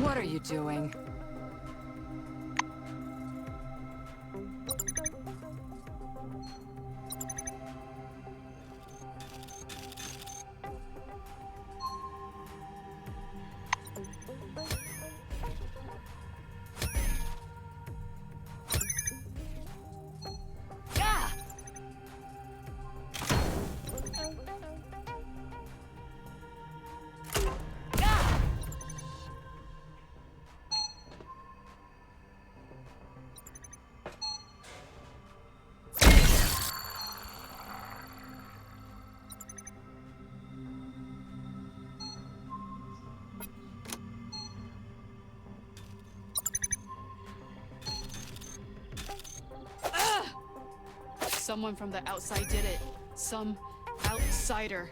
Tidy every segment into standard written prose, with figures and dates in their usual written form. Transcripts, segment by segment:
What are you doing? Someone from the outside did it. Some outsider.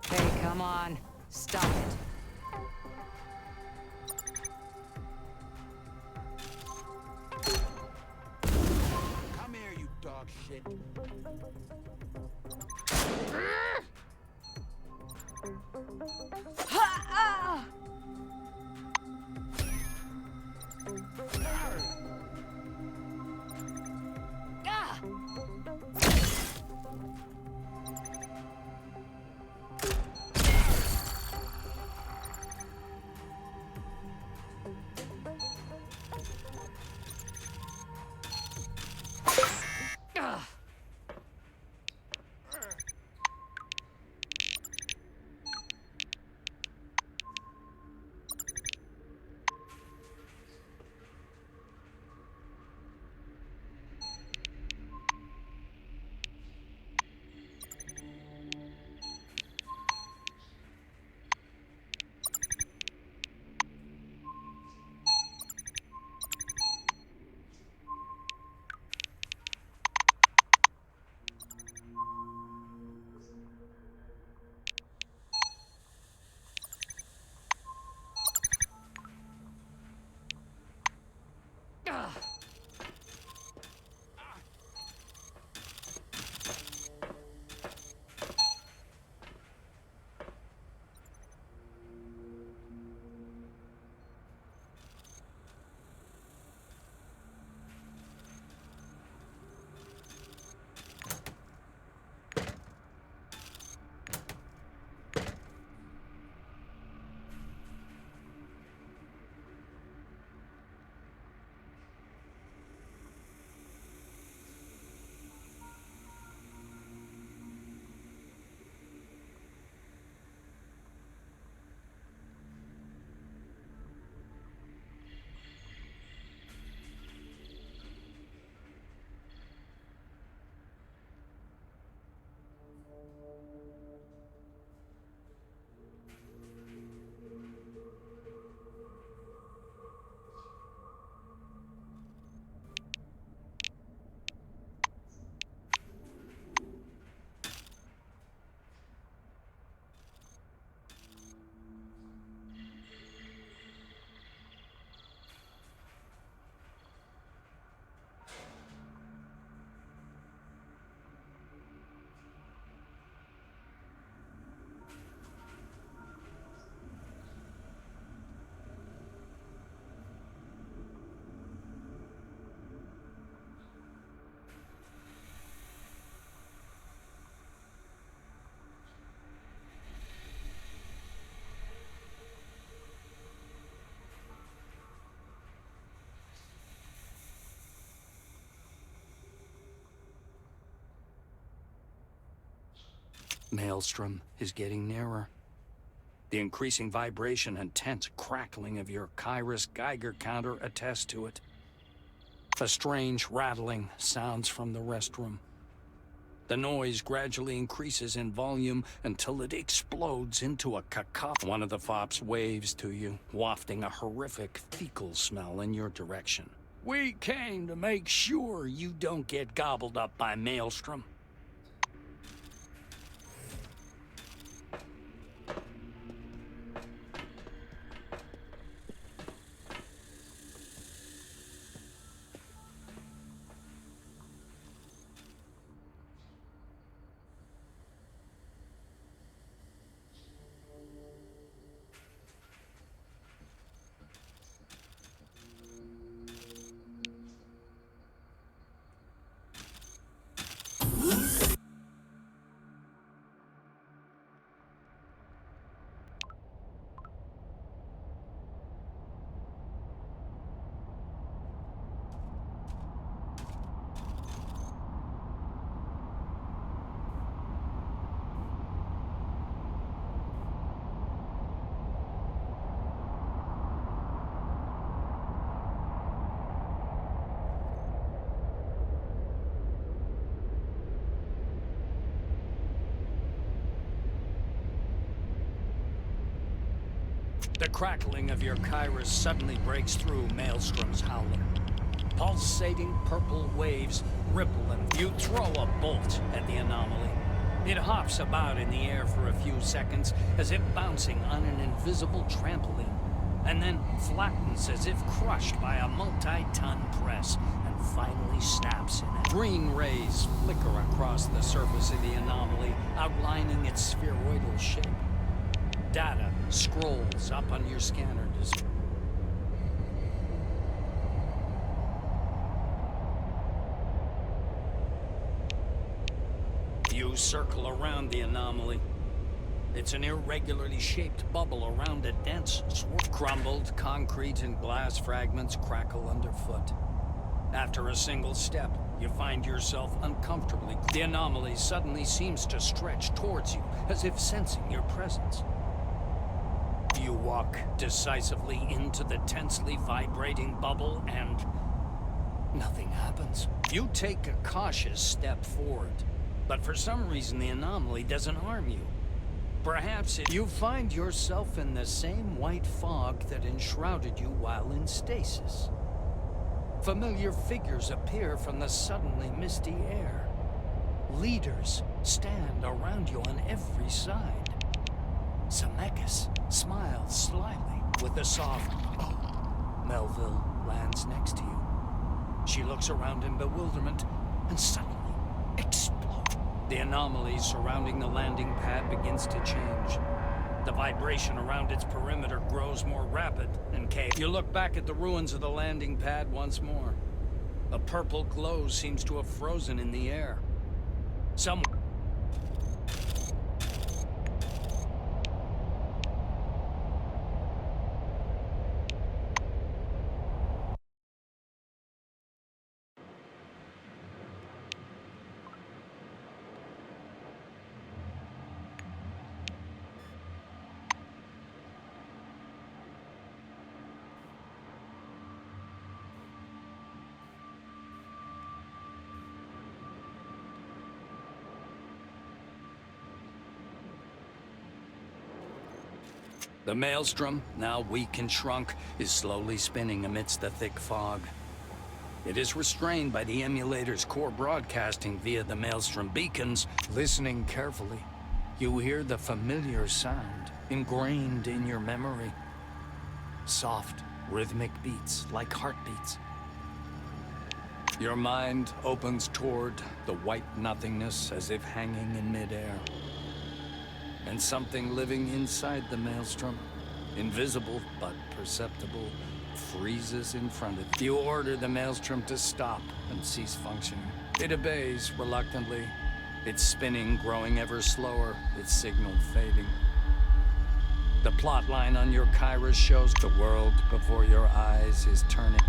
Hey, come on. Stop it. Come here, you dog shit. Maelstrom is getting nearer. The increasing vibration and tense crackling of your Kairos Geiger counter attest to it. A strange rattling sounds from the restroom. The noise gradually increases in volume until it explodes into a cacophony. One of the fops waves to you, wafting a horrific fecal smell in your direction. We came to make sure you don't get gobbled up by Maelstrom. The crackling of your Kairos suddenly breaks through Maelstrom's howling. Pulsating purple waves ripple and you throw a bolt at the anomaly. It hops about in the air for a few seconds as if bouncing on an invisible trampoline, and then flattens as if crushed by a multi-ton press, and finally snaps in it. Green rays flicker across the surface of the anomaly, outlining its spheroidal shape. Data scrolls up on your scanner display. You circle around the anomaly. It's an irregularly shaped bubble around a dense swirl. Crumbled concrete and glass fragments crackle underfoot. After a single step, you find yourself uncomfortably. The anomaly suddenly seems to stretch towards you, as if sensing your presence. You walk decisively into the tensely vibrating bubble, and nothing happens. You take a cautious step forward, but for some reason the anomaly doesn't harm you. Perhaps you find yourself in the same white fog that enshrouded you while in stasis. Familiar figures appear from the suddenly misty air. Leaders stand around you on every side. Zemeckis smiles slyly with a soft, "Oh." Melville lands next to you. She looks around in bewilderment and suddenly explodes. The anomaly surrounding the landing pad begins to change. The vibration around its perimeter grows more rapid and chaotic. You look back at the ruins of the landing pad once more. A purple glow seems to have frozen in the air. Somewhere. The maelstrom, now weak and shrunk, is slowly spinning amidst the thick fog. It is restrained by the emulator's core broadcasting via the maelstrom beacons. Listening carefully, you hear the familiar sound ingrained in your memory. Soft, rhythmic beats like heartbeats. Your mind opens toward the white nothingness as if hanging in midair. And something living inside the maelstrom, invisible but perceptible, freezes in front of you. You order the maelstrom to stop and cease functioning. It obeys reluctantly, its spinning growing ever slower, its signal fading. The plot line on your Kairos shows the world before your eyes is turning.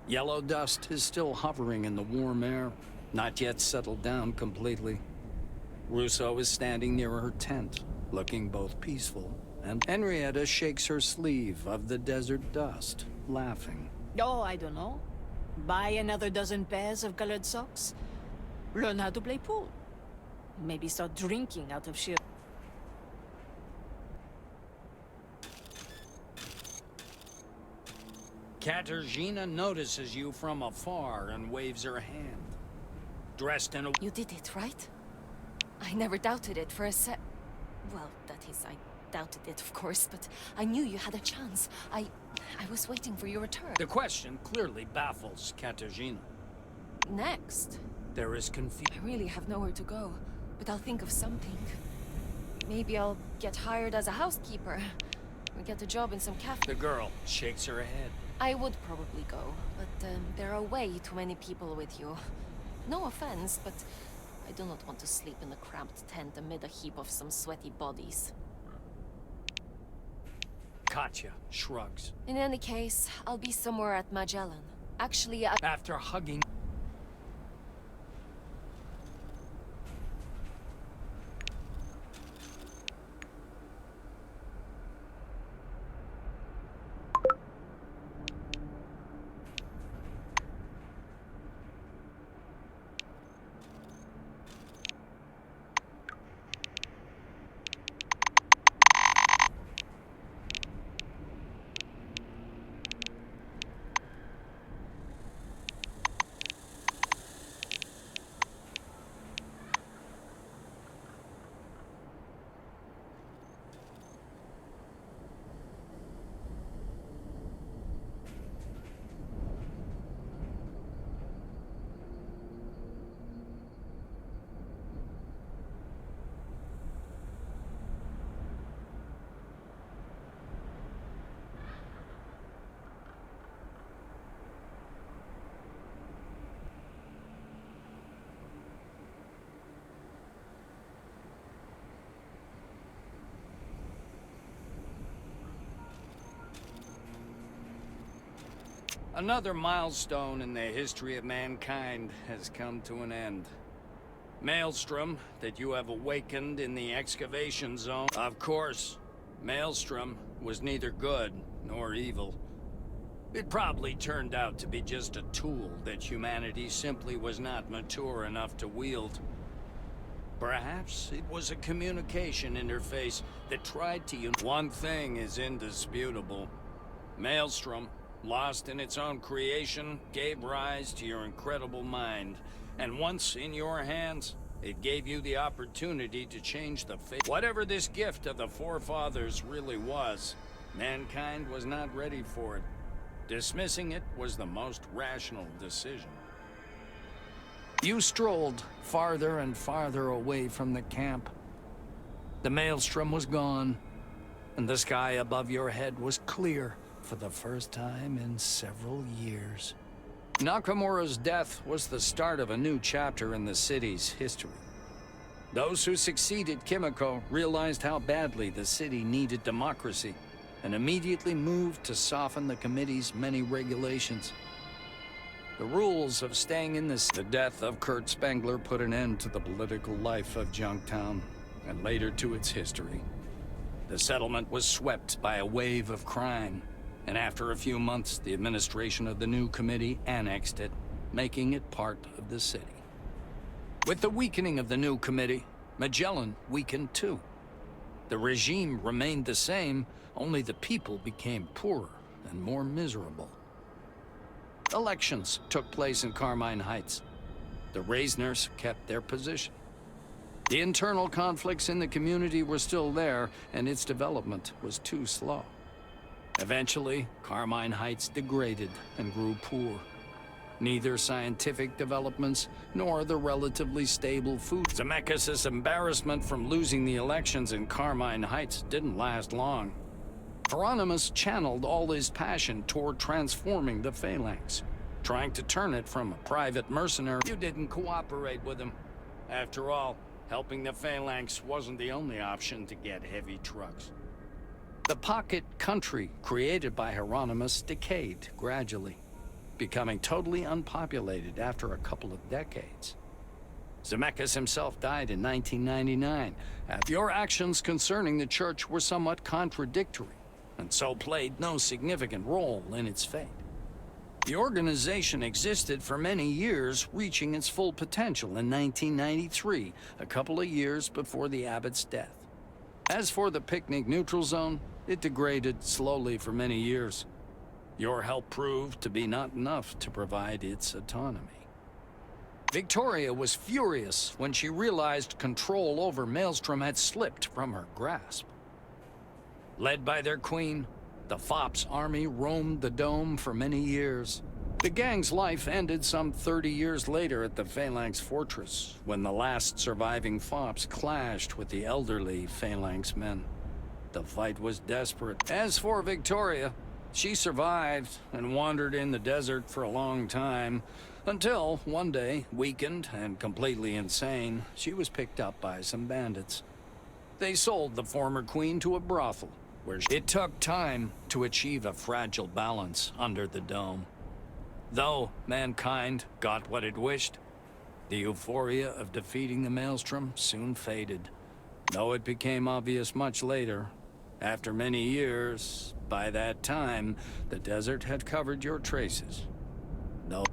Yellow dust is still hovering in the warm air, not yet settled down completely. Russo is standing near her tent, looking both peaceful, and Henrietta shakes her sleeve of the desert dust, laughing. Oh, I don't know. Buy another dozen pairs of colored socks. Learn how to play pool. Maybe start drinking out of sheer... Katarzyna notices you from afar and waves her hand. Dressed in a... You did it, right? I never doubted it for a sec... Well, that is, I doubted it, of course, but I knew you had a chance. I was waiting for your return. The question clearly baffles Katarzyna. Next? There is confusion. I really have nowhere to go, but I'll think of something. Maybe I'll get hired as a housekeeper, or get a job in some cafe. The girl shakes her head. I would probably go, but there are way too many people with you. No offense, but I do not want to sleep in a cramped tent amid a heap of some sweaty bodies. Katya shrugs. In any case, I'll be somewhere at Magellan. Actually, After hugging... Another milestone in the history of mankind has come to an end. Maelstrom, that you have awakened in the excavation zone. Of course, Maelstrom was neither good nor evil. It probably turned out to be just a tool that humanity simply was not mature enough to wield. Perhaps it was a communication interface that tried to unite. One thing is indisputable. Maelstrom, lost in its own creation, gave rise to your incredible mind. And once in your hands, it gave you the opportunity to change the fate. Whatever this gift of the forefathers really was, mankind was not ready for it. Dismissing it was the most rational decision. You strolled farther and farther away from the camp. The Maelstrom was gone, and the sky above your head was clear for the first time in several years. Nakamura's death was the start of a new chapter in the city's history. Those who succeeded Kimiko realized how badly the city needed democracy, and immediately moved to soften the committee's many regulations. The rules of staying in the death of Kurt Spengler put an end to the political life of Junktown, and later to its history. The settlement was swept by a wave of crime, and after a few months, the administration of the new committee annexed it, making it part of the city. With the weakening of the new committee, Magellan weakened too. The regime remained the same, only the people became poorer and more miserable. Elections took place in Carmine Heights. The Reisners kept their position. The internal conflicts in the community were still there, and its development was too slow. Eventually, Carmine Heights degraded and grew poor. Neither scientific developments nor the relatively stable food. Zemeckis' embarrassment from losing the elections in Carmine Heights didn't last long. Hieronymus channeled all his passion toward transforming the Phalanx, trying to turn it from a private mercenary. You didn't cooperate with him. After all, helping the Phalanx wasn't the only option to get heavy trucks. The pocket country created by Hieronymus decayed gradually, becoming totally unpopulated after a couple of decades. Zemeckis himself died in 1999. Your actions concerning the church were somewhat contradictory, and so played no significant role in its fate. The organization existed for many years, reaching its full potential in 1993, a couple of years before the abbot's death. As for the picnic neutral zone, it degraded slowly for many years. Your help proved to be not enough to provide its autonomy. Victoria was furious when she realized control over Maelstrom had slipped from her grasp. Led by their queen, the Fops army roamed the dome for many years. The gang's life ended some 30 years later at the Phalanx Fortress, when the last surviving Fops clashed with the elderly Phalanx men. The fight was desperate. As for Victoria, she survived and wandered in the desert for a long time, until one day, weakened and completely insane, she was picked up by some bandits. They sold the former queen to a brothel, where it took time to achieve a fragile balance under the dome. Though mankind got what it wished, the euphoria of defeating the Maelstrom soon faded. Though it became obvious much later, after many years, by that time, the desert had covered your traces. Though